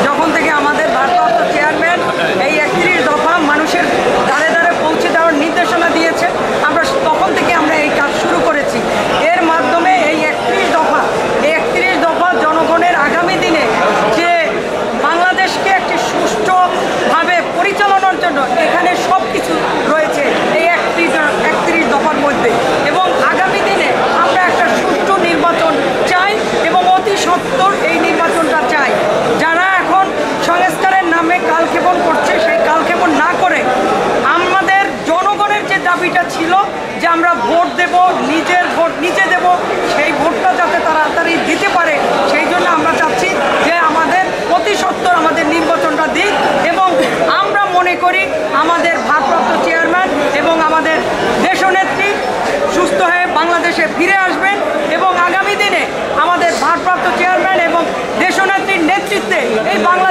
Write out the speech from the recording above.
যখন থেকে আমাদের ভারপ্রাপ্ত চেয়ারম্যান এই 31 দফা মানুষের দ্বারে দ্বারে পৌঁছে দেওয়ার নির্দেশনা দিয়েছে, আমরা তখন থেকে আমরা এই কাজ শুরু করেছি। এর মাধ্যমে এই 31 দফা জনগণের আগামী দিনে যে বাংলাদেশকে একটি সুষ্ঠুভাবে পরিচালনার জন্য এখানে সব কিছু রয়েছে এই 31 দফার মধ্যে। এবং আগামী দিনে আমরা একটা সুষ্ঠু নির্বাচন চাই এবং অতি সত্বর এই নির্বাচনটা চাই। যারা এখন সংস্কারের নামে কালক্ষেপণ করছে, সেই কালক্ষেপণ না করে আমাদের জনগণের যে দাবিটা ছিল যে আমরা ভোট দেব, নিজের ভোট নিজে দেব, সেই ভোটটা যাতে তাড়াতাড়ি দিতে পারে, সেই জন্য আমরা চাচ্ছি যে আমাদের অতি সত্বর আমাদের নির্বাচনটা দিক। এবং আমরা মনে করি আমাদের ভারপ্রাপ্ত চেয়ারম্যান এবং আমাদের দেশনেত্রী সুস্থ হয়ে বাংলাদেশে ফিরে আসবেন এবং আগামী দিনে আমাদের ভারপ্রাপ্ত চেয়ারম্যান এবং দেশনেত্রীর নেতৃত্বে এই বাংলা